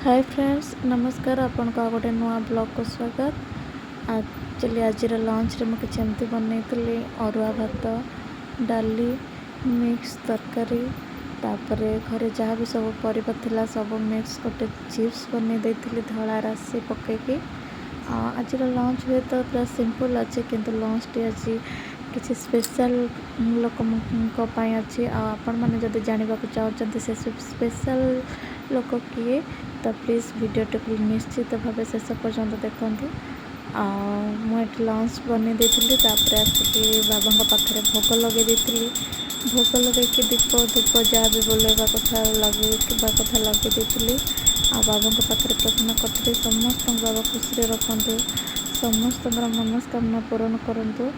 Hi friends नमस्कार आपण को गोटे नुआ ब्लॉग को स्वागत। एक्चुअली आज लंच रे मुझे एमती बनई अरुआ भात डाली मिक्स तरकारी तापरे घरे जहाँ भी सब परिबा थिला सब मिक्स गोटे चिप्स बनई देती धला राशि पकईकी। आज लंच हुए तो पूरा सिंपल अच्छे किंतु लंच टी आज किसी स्पेशल लोक अच्छी आपण मैंने जब जानवा चाहते से स्पेशल लोक किए तो प्लीज़ वीडियो टी निश्चित भाव शेष पर्यंत देखूँ। मुझे लंच बनी देती आसिक बाबा पाखे भोग लगे भोग लगे दीप धूप जहाँ भी बोलवा कथा लगे कथा लगे देती बाबा पाखे प्रार्थना करती समस्त बाबा खुशी रखु समस्त मनस्कामना पूरण करूँ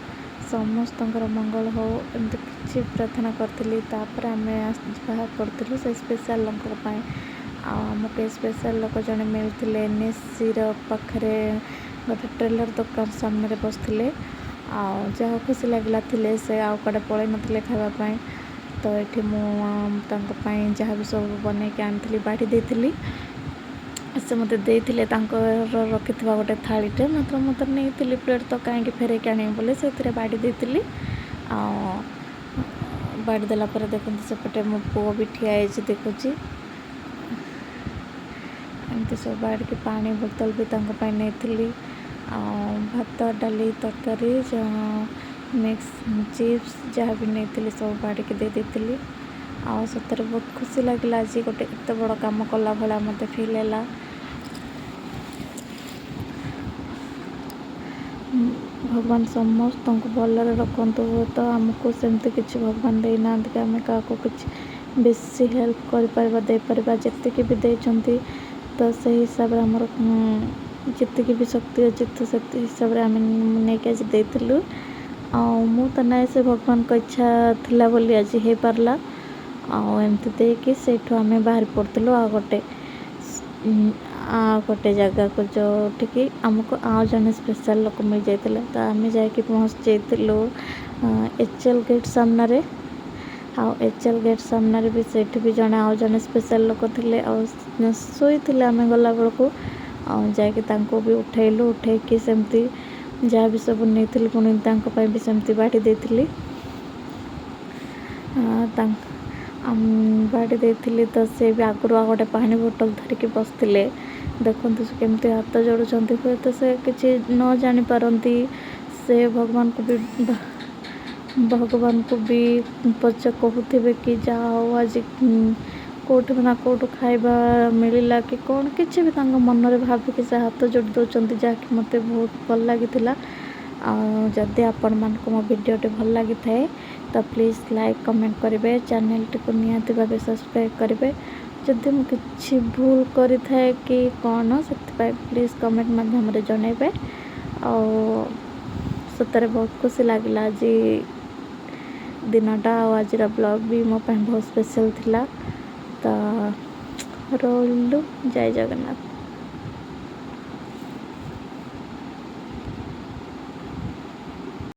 समस्त मंगल हो एमती किसी प्रार्थना करी आम बाहर पड़ू से स्पेशल लोक आमको स्पेशल लोक जड़े मिलते एनएससी पाखे गोटे ट्रेलर दुकान सामने बसते जहाँ खुशी लगे थे से आउ कड़े पलि ना खावाई तो ये मुझे जहाँ भी सब बन के आनी बाढ़ी देती से मत देते रखि गोटे थालीटे मात्र मतलब नहीं प्लेट तो कहीं फेरे आने बोले से बाड़ी देती बाड़ी देला देखते सेपटे मो पुओ भी ठिया देखुची एमती सब बाड़ी के पानी बोतल भी नहीं भात डाली तरकारी मिक्स चिप्स जहाँ भी नहीं सब बाड़ी के दे देती सतरे बहुत खुशी लगे आज गोटे एत बड़ कम कला भाला मत फिल है। भगवान समस्त को भलरे रखु तो आमको सेमती किसी भगवान दे ना कि आम क्या किसी बेसी हेल्प कर जी भी देती तो से हिसाब से आमर जी भी शक्ति अच्छी तो से हिसाब से आम नहीं आज देलु मु तो ना से भगवान को इच्छा थिला बोली आज हो पारला एमती देकी से आम बाहर पड़ू गोटे जगह को जो टिकी आमको आउ जन स्पेशल लोक मिल जाता तो आम जाकि पहुँच जाइलु एचएल गेट सामने एचएल गेट सामने भी सेठी भी जड़े आउ जन स्पेशल लोक थे शोई आम गला बेलू जाकि भी उठेलु उठेकी सेमती जहाँ भी सब नहीं पुणी भी सेमती बाड़ी देती बाड़ी देती तो से भी आगुरी गोटे पानी बोतल धरिकी बसते देखते केमती हाथ जोड़ुंट हुए तो से किसी न जापारती से भगवान को भी पच कहते कि जाओ आज कौट ना कौट खाइबा मिलला कि कौन किसी भी मन में भाविकी से हाथ जोड़ दौरान जहाँकि मत बहुत भल लगी जदि आपण मान को मो वीडियोटी भल लगी थाए तो प्लीज़ लाइक कमेंट करेंगे चैनल टी को निहाती भाव सब्सक्राइब करेंगे जदि मुझे किसी भूल करी थाए कि कौन से प्लीज़ कमेंट माध्यम जनइबे सतरे बहुत खुशी लगे आज दिनटा आज ब्लॉग भी मो बहुत स्पेशल थिला तो रोलु जय जगन्नाथ।